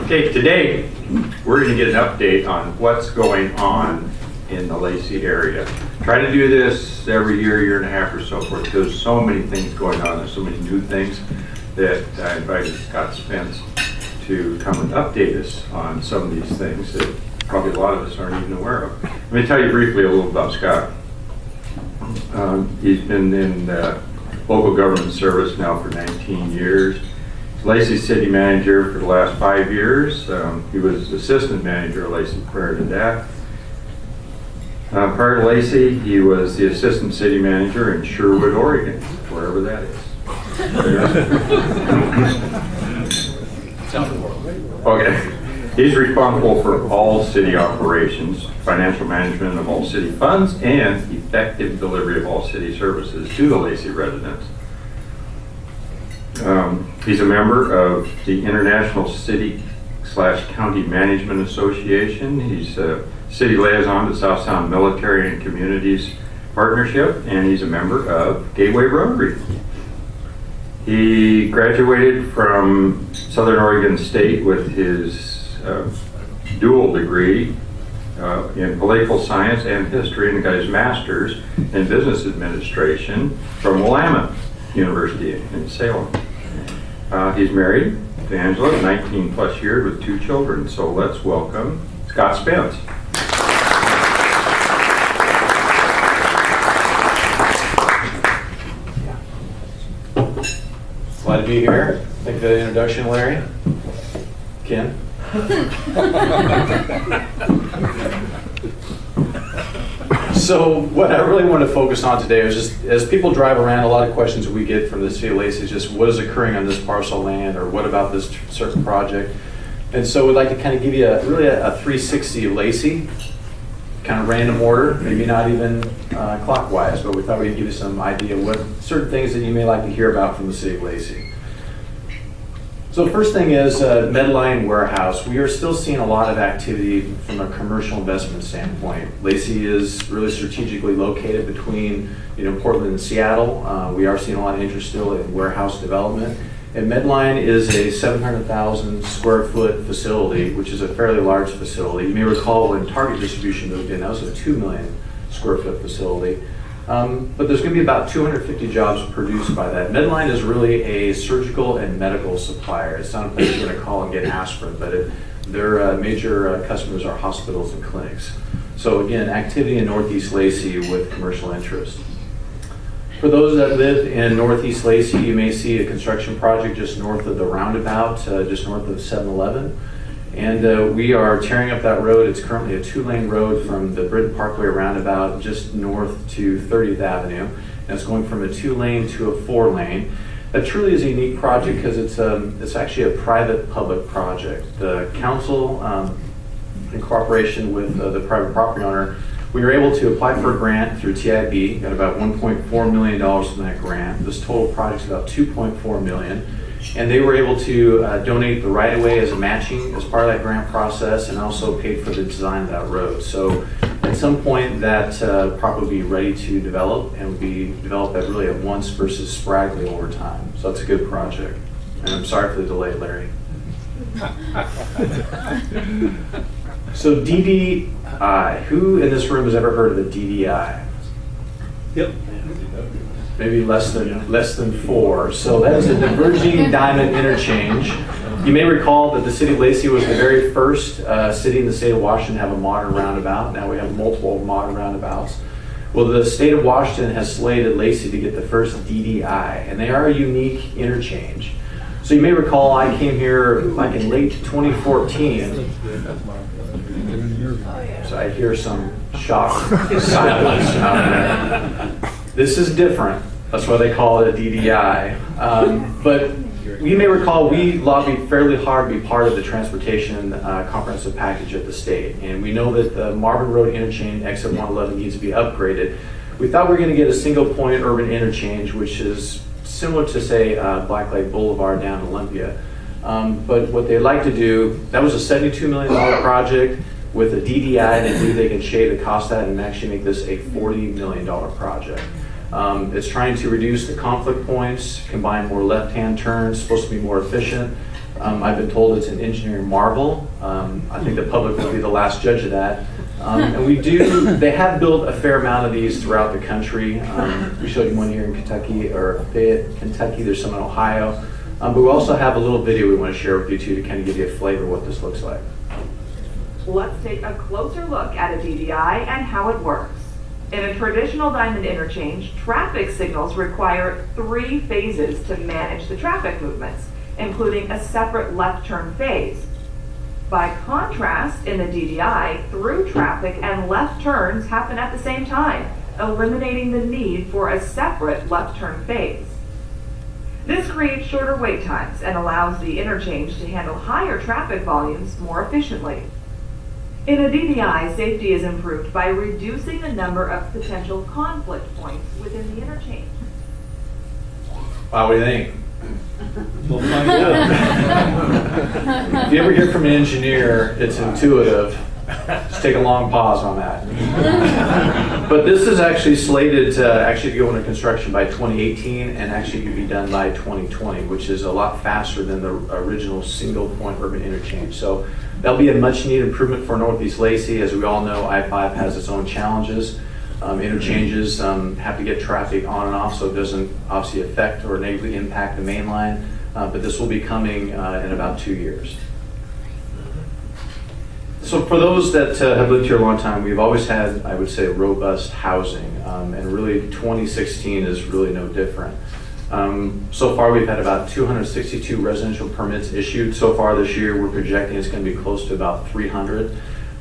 Okay, today we're going to get an update on what's going on in the Lacey area. Try to do this every year and a half or so forth. There's so many things going on. There's so many new things that I invited Scott Spence to come and update us on some of these things that probably a lot of us aren't even aware of. Let me tell you briefly a little about Scott. He's been in local government service now for 19 years. Lacey City Manager for the last 5 years. He was assistant manager at Lacey prior to that. Prior to Lacey, he was the assistant city manager in Sherwood, Oregon, wherever that is. Okay. He's responsible for all city operations, financial management of all city funds, and effective delivery of all city services to the Lacey residents. He's a member of the International City/County Management Association. He's a city liaison to South Sound Military and Communities Partnership, and he's a member of Gateway Rotary. He graduated from Southern Oregon State with his dual degree in political science and history, and got his master's in business administration from Willamette University in Salem. He's married to Angela, 19 plus years with 2 children. So let's welcome Scott Spence. Glad to be here. Thank you for the introduction, Larry. Ken. So what I really want to focus on today is just, as people drive around, a lot of questions we get from the City of Lacey is just what is occurring on this parcel of land, or what about this certain project. And so we'd like to kind of give you really a 360 of Lacey, kind of random order, maybe not even clockwise, but we thought we'd give you some idea of what certain things that you may like to hear about from the City of Lacey. So the first thing is Medline Warehouse. We are still seeing a lot of activity from a commercial investment standpoint. Lacey is really strategically located between Portland and Seattle. We are seeing a lot of interest still in warehouse development. And Medline is a 700,000 square foot facility, which is a fairly large facility. You may recall when Target Distribution moved in, that was a 2 million square foot facility. But there's going to be about 250 jobs produced by that. Medline is really a surgical and medical supplier. It's not a place you're going to call and get aspirin, but their major customers are hospitals and clinics. So again, activity in Northeast Lacey with commercial interest. For those that live in Northeast Lacey, you may see a construction project just north of the roundabout, just north of 7-Eleven. And we are tearing up that road. It's currently a 2-lane road from the Britton Parkway roundabout just north to 30th Avenue. And it's going from a 2-lane to a 4-lane. That truly is a unique project because it's actually a private-public project. The council, in cooperation with the private property owner, we were able to apply for a grant through TIB, got about $1.4 million from that grant. This total project is about $2.4 million. And they were able to donate the right-of-way as a matching as part of that grant process, and also paid for the design of that road. So at some point that property will be ready to develop, and will be developed really at once versus sporadically over time. So that's a good project. And I'm sorry for the delay, Larry. So DDI, who in this room has ever heard of the DDI? Yep. Maybe less than 4. So that is a diverging diamond interchange. You may recall that the City of Lacey was the very first city in the state of Washington to have a modern roundabout. Now we have multiple modern roundabouts. Well, the state of Washington has slated Lacey to get the first DDI, and they are a unique interchange. So you may recall I came here like in late 2014. So I hear some shock silence out there. This is different. That's why they call it a DDI. But you may recall we lobbied fairly hard to be part of the transportation comprehensive package at the state. And we know that the Marvin Road interchange, exit 111, needs to be upgraded. We thought we were going to get a single point urban interchange, which is similar to, say, Black Lake Boulevard down in Olympia. But what they'd like to do, that was a $72 million project. With a DDI, they believe they can shave the cost of that and actually make this a $40 million project. It's trying to reduce the conflict points, combine more left-hand turns, supposed to be more efficient. I've been told it's an engineering marvel. I think the public will be the last judge of that. And they have built a fair amount of these throughout the country. We showed you one here in Kentucky, or Fayette, Kentucky. There's some in Ohio. But we also have a little video we want to share with you too to kind of give you a flavor of what this looks like. Let's take a closer look at a DDI and how it works. In a traditional diamond interchange, traffic signals require 3 phases to manage the traffic movements, including a separate left turn phase. By contrast, in the DDI, through traffic and left turns happen at the same time, eliminating the need for a separate left turn phase. This creates shorter wait times and allows the interchange to handle higher traffic volumes more efficiently. In a DDI, safety is improved by reducing the number of potential conflict points within the interchange. Wow, what do you think? If you ever hear from an engineer, it's intuitive. Just take a long pause on that. But this is actually slated to go into construction by 2018 and actually could be done by 2020, which is a lot faster than the original single point urban interchange. So that'll be a much needed improvement for Northeast Lacey. As we all know, I-5 has its own challenges. Interchanges have to get traffic on and off, so it doesn't obviously affect or negatively impact the main line. But this will be coming in about 2 years. So for those that have lived here a long time, we've always had, I would say, robust housing, and really 2016 is really no different. So far we've had about 262 residential permits issued. So far this year we're projecting it's going to be close to about 300,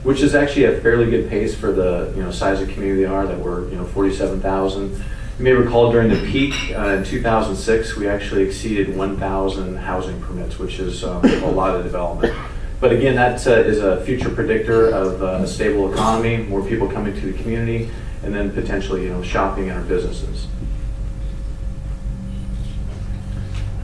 which is actually a fairly good pace for the size of community they are, that we're 47,000. You may recall during the peak in 2006 we actually exceeded 1,000 housing permits, which is a lot of development. But again, that is a future predictor of a stable economy, more people coming to the community, and then potentially shopping in our businesses.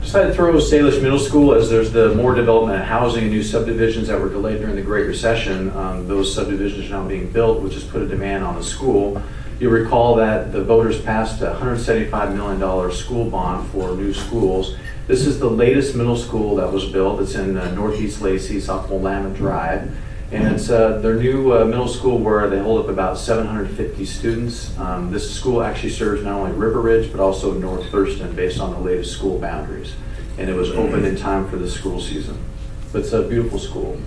Decided to throw Salish Middle School, as there's the more development of housing and new subdivisions that were delayed during the Great Recession. Those subdivisions are now being built, which has put a demand on the school. You'll recall that the voters passed a $175 million school bond for new schools. This is the latest middle school that was built. It's in Northeast Lacey, off Willamette Drive. And it's their new middle school where they hold up about 750 students. This school actually serves not only River Ridge, but also North Thurston based on the latest school boundaries. And it was opened in time for the school season. But it's a beautiful school.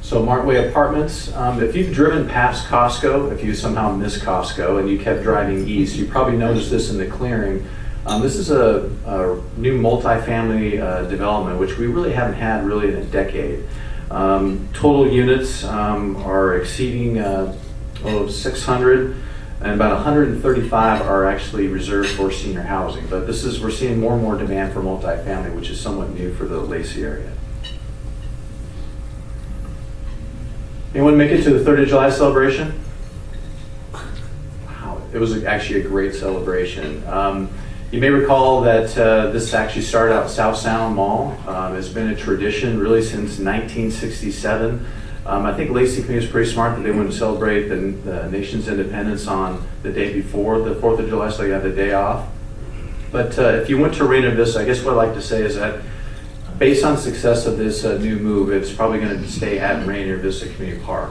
So Martway Apartments, if you've driven past Costco, if you somehow missed Costco and you kept driving east, you probably noticed this in the clearing. This is a new multifamily development, which we really haven't had really in a decade. Total units are exceeding 600, and about 135 are actually reserved for senior housing. But we're seeing more and more demand for multifamily, which is somewhat new for the Lacey area. Anyone make it to the 3rd of July celebration? Wow, it was actually a great celebration. You may recall that this actually started out at South Sound Mall. It's been a tradition really since 1967. I think Lacey community was pretty smart that they wanted to celebrate the nation's independence on the day before the 4th of July, so you have the day off. But if you went to Rainier Vista, I guess what I'd like to say is that based on success of this new move, it's probably going to stay at Rainier Vista Community Park.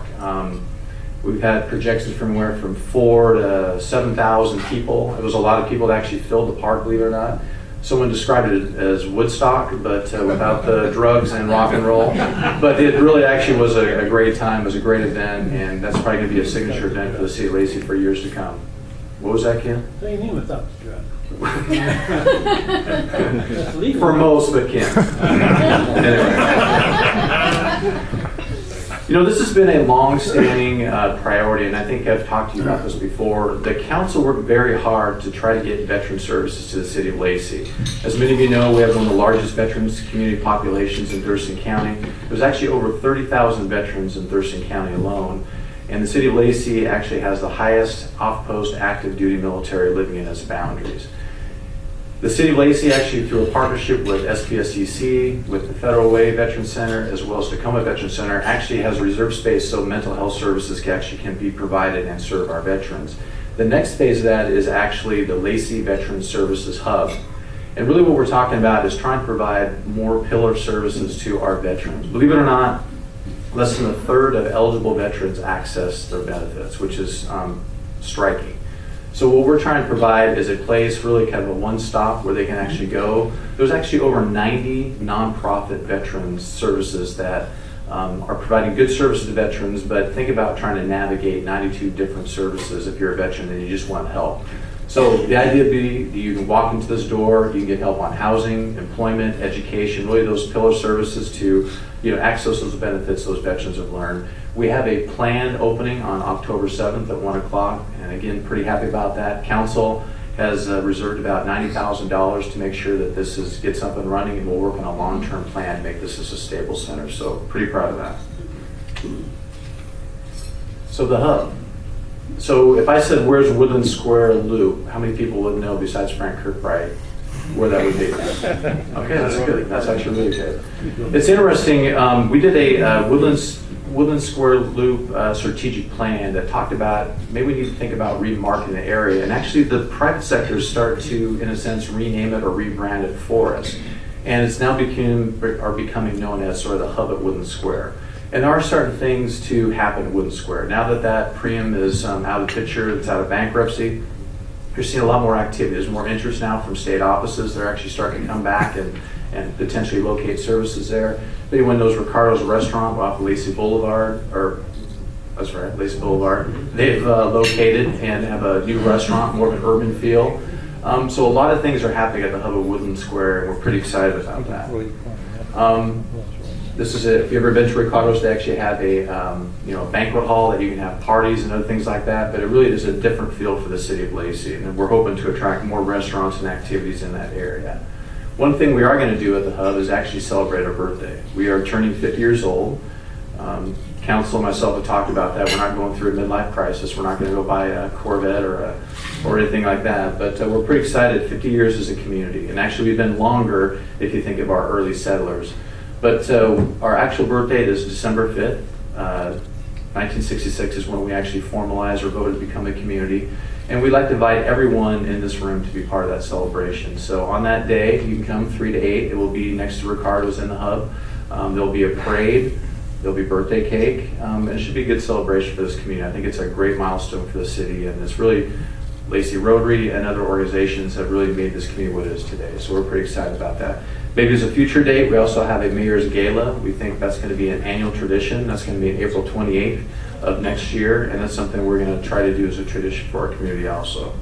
We've had projections from anywhere from 4,000 to 7,000 people. It was a lot of people that actually filled the park, believe it or not. Someone described it as Woodstock, but without the drugs and rock and roll. But it really actually was a great time. It was a great event, and that's probably going to be a signature event for the City of Lacey for years to come. What was that, Ken? What do you mean without the drugs? For most, but Ken. Anyway. This has been a long-standing priority, and I think I've talked to you about this before. The council worked very hard to try to get veteran services to the City of Lacey. As many of you know, we have one of the largest veterans community populations in Thurston County. There's actually over 30,000 veterans in Thurston County alone, and the City of Lacey actually has the highest off-post active duty military living in its boundaries. The City of Lacey actually, through a partnership with SPSCC, with the Federal Way Veteran Center, as well as Tacoma Veteran Center, actually has reserved space so mental health services can be provided and serve our veterans. The next phase of that is actually the Lacey Veteran Services Hub. And really what we're talking about is trying to provide more pillar services to our veterans. Believe it or not, less than a third of eligible veterans access their benefits, which is striking. So what we're trying to provide is a place, really kind of a one-stop where they can actually go. There's actually over 90 nonprofit veterans services that are providing good services to veterans, but think about trying to navigate 92 different services if you're a veteran and you just want help. So the idea would be you can walk into this door, you can get help on housing, employment, education, really those pillar services to access those benefits those veterans have learned. We have a planned opening on October 7th at 1 o'clock, and again, pretty happy about that. Council has reserved about $90,000 to make sure that this gets up and running, and we'll work on a long-term plan to make this a stable center, so pretty proud of that. So the hub. So if I said, where's Woodland Square Loop, how many people would know besides Frank Kirkbride where that would be? Okay, that's good. That's actually really good. It's interesting. We did a Woodland Square Loop strategic plan that talked about maybe we need to think about remarketing the area. And actually the private sector start to, in a sense, rename it or rebrand it for us. And it's now becoming known as sort of the hub at Woodland Square. And there are certain things to happen at Woodland Square. Now that Priam is out of the picture, it's out of bankruptcy, you're seeing a lot more activity. There's more interest now from state offices. They're actually starting to come back and potentially locate services there. If anyone knows Ricardo's restaurant off of Lacey Boulevard, Lacey Boulevard, they've located and have a new restaurant, more of an urban feel. So a lot of things are happening at the hub of Woodland Square, and we're pretty excited about that. This is it. If you ever been to Ricardo's, they actually have a banquet hall that you can have parties and other things like that. But it really is a different feel for the city of Lacey, and we're hoping to attract more restaurants and activities in that area. One thing we are going to do at the hub is actually celebrate our birthday. We are turning 50 years old. Council and myself have talked about that. We're not going through a midlife crisis. We're not going to go buy a Corvette or anything like that. But we're pretty excited. 50 years as a community, and actually we've been longer if you think of our early settlers. But our actual birth date is December 5th. 1966 is when we actually formalized or voted to become a community. And we'd like to invite everyone in this room to be part of that celebration. So on that day, you can come 3 to 8. It will be next to Ricardo's in the hub. There'll be a parade. There'll be birthday cake. And it should be a good celebration for this community. I think it's a great milestone for the city. And it's really, Lacey Rotary and other organizations have really made this community what it is today. So we're pretty excited about that. Maybe as a future date, we also have a Mayor's Gala. We think that's going to be an annual tradition. That's going to be on April 28th of next year, and that's something we're going to try to do as a tradition for our community also.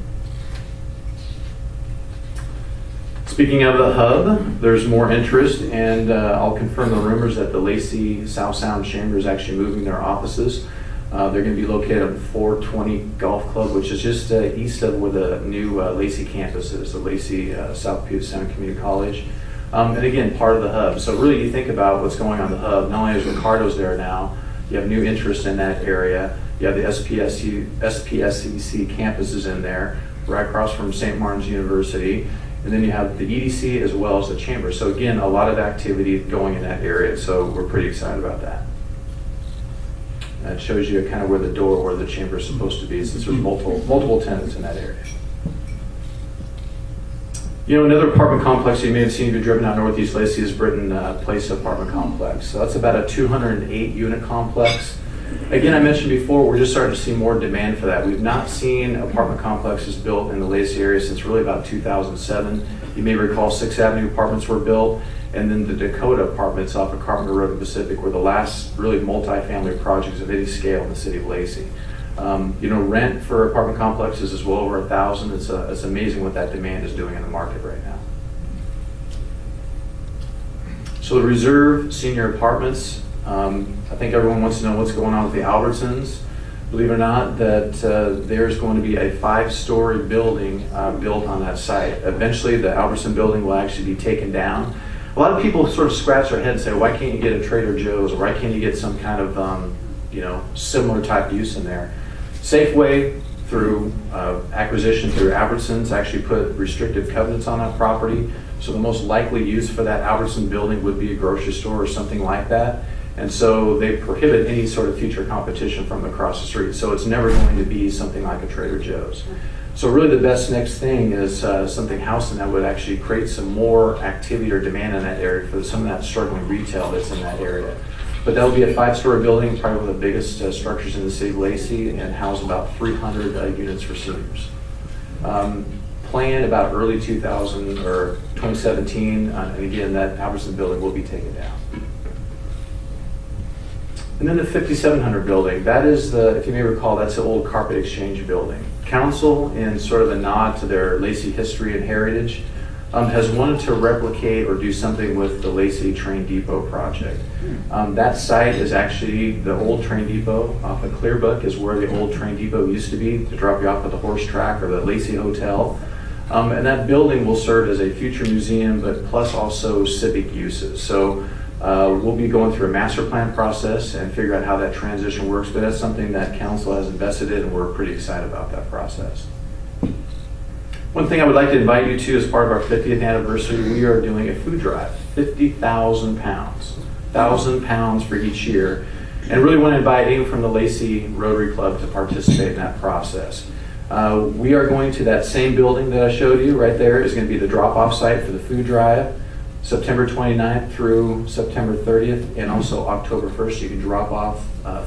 Speaking of the hub, there's more interest, and I'll confirm the rumors that the Lacey South Sound Chamber is actually moving their offices. They're going to be located at 420 Golf Club, which is just east of where the new Lacey campus is, the Lacey South Puget Sound Community College. And again, part of the hub. So really you think about what's going on in the hub. Not only is Ricardo's there now, you have new interest in that area. You have the SPSCC campuses in there, right across from St. Martin's University. And then you have the EDC as well as the chamber. So again, a lot of activity going in that area. So we're pretty excited about that. That shows you kind of where the door, where the chamber is supposed to be, since there's multiple tenants in that area. Another apartment complex you may have seen if you've driven out Northeast Lacey is Britton Place apartment complex. So that's about a 208 unit complex. Again, I mentioned before, we're just starting to see more demand for that. We've not seen apartment complexes built in the Lacey area since really about 2007. You may recall 6th Avenue apartments were built, and then the Dakota apartments off of Carpenter Road in Pacific were the last really multifamily projects of any scale in the city of Lacey. Rent for apartment complexes is well over 1,000. It's amazing what that demand is doing in the market right now. So the Reserve Senior Apartments, I think everyone wants to know what's going on with the Albertsons. Believe it or not, that there's going to be a 5-story building built on that site. Eventually the Albertson building will actually be taken down. A lot of people sort of scratch their head and say, why can't you get a Trader Joe's, or why can't you get some kind of similar type use in there? Safeway, through acquisition through Albertsons, actually put restrictive covenants on that property. So the most likely use for that Albertson building would be a grocery store or something like that. And so they prohibit any sort of future competition from across the street. So it's never going to be something like a Trader Joe's. So really the best next thing is something housing that would actually create some more activity or demand in that area for some of that struggling retail that's in that area. But that'll be a 5-story building, probably one of the biggest structures in the city of Lacey, and house about 300 units for seniors. Planned about early 2000 or 2017, and again, that Albertson building will be taken down. And then the 5700 building, that is the, if you may recall, that's the old carpet exchange building. Council, in sort of a nod to their Lacey history and heritage, has wanted to replicate or do something with the Lacey Train Depot project. That site is actually the old train depot off of Clearbook, is where the old train depot used to be to drop you off at the horse track or the Lacey Hotel. And that building will serve as a future museum, but plus also civic uses. So we'll be going through a master plan process and figure out how that transition works, but that's something that council has invested in, and we're pretty excited about that process. One thing I would like to invite you to as part of our 50th anniversary, we are doing a food drive, 50,000 pounds, 1,000 pounds for each year, and really want to invite anyone from the Lacey Rotary Club to participate in that process. We are going to that same building that I showed you right there is going to be the drop-off site for the food drive, September 29th through September 30th, and also October 1st. You can drop off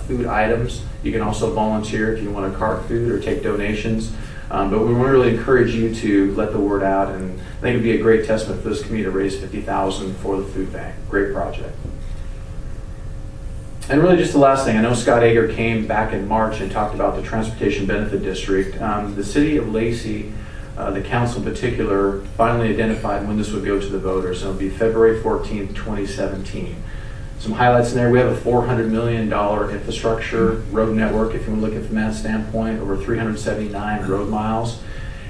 food items. You can also volunteer if you want to cart food or take donations. But we want to really encourage you to let the word out, and I think it'd be a great testament for this community to raise $50,000 for the food bank. Great project. And really just the last thing, I know Scott Ager came back in March and talked about the Transportation Benefit District. The City of Lacey, the council in particular, finally identified when this would go to the voters, and it'll be February 14th, 2017. Some highlights in there, we have a $400 million infrastructure road network, if you want to look at it from that standpoint, over 379 road miles.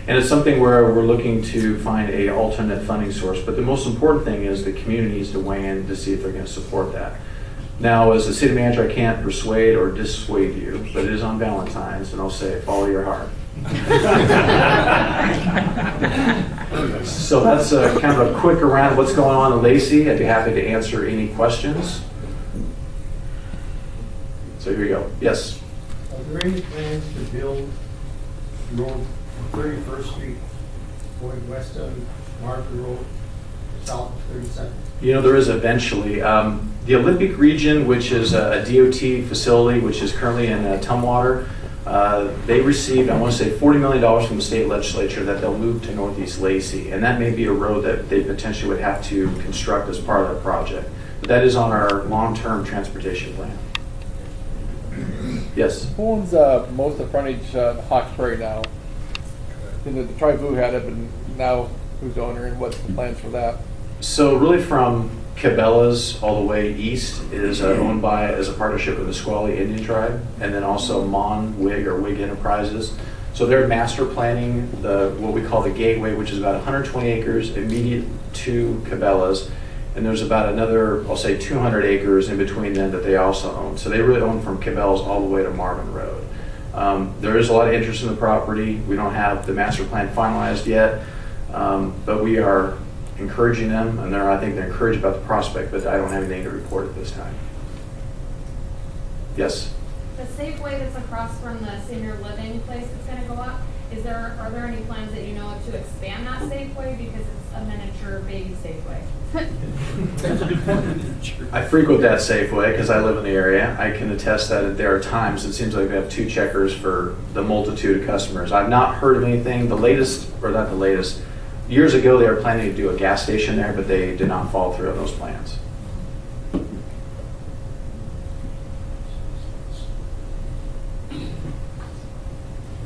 And it's something where we're looking to find an alternate funding source. But the most important thing is the community needs to weigh in to see if they're going to support that. Now, as the city manager, I can't persuade or dissuade you, but it is on Valentine's, and I'll say, follow your heart. So that's kind of a quick around of what's going on in Lacey. I'd be happy to answer any questions. So here you go. Yes? Are there any plans to build road 31st Street going west of Market Road, south of 32nd? You know, there is eventually. The Olympic region, which is a DOT facility, which is currently in Tumwater, they received, I want to say, $40 million from the state legislature that they'll move to Northeast Lacey. And that may be a road that they potentially would have to construct as part of that project. But that is on our long-term transportation plan. Yes? Who owns most of the frontage in Hawkesbury now? The Tri-Vu had it, but now who's the owner and what's the plans for that? So really from Cabela's all the way east is owned by, as a partnership with the Squally Indian tribe, and then also Mon Wig or Wig Enterprises. So they're master planning what we call the gateway, which is about 120 acres immediate to Cabela's, and there's about another, I'll say 200 acres in between them that they also own. So they really own from Cabela's all the way to Marvin Road. There is a lot of interest in the property. We don't have the master plan finalized yet, but we are encouraging them, and I think they're encouraged about the prospect, but I don't have anything to report at this time. Yes? The Safeway that's across from the senior living place that's going to go up, are there any plans that you know of to expand that Safeway, because it's a miniature baby Safeway? I frequent that Safeway because I live in the area. I can attest that there are times it seems like they have two checkers for the multitude of customers. I've not heard of anything. The latest, or not the latest, years ago they were planning to do a gas station there, but they did not follow through on those plans.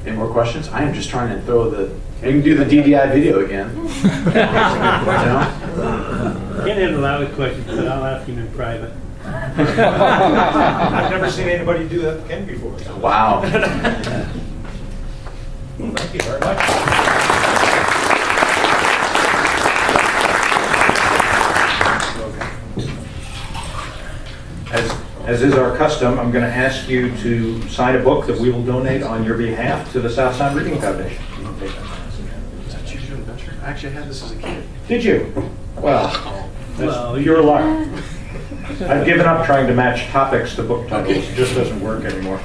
Any more questions? I am just trying to throw you can do the DDI video again. I can't handle all the questions, but I'll ask him in private. I've never seen anybody do that Ken before. So. Wow. Well, thank you very much. As is our custom, I'm going to ask you to sign a book that we will donate on your behalf to the Southside Reading Foundation. I actually had this as a kid. Did you? Well, you're luck. I've given up trying to match topics to book titles. It just doesn't work anymore.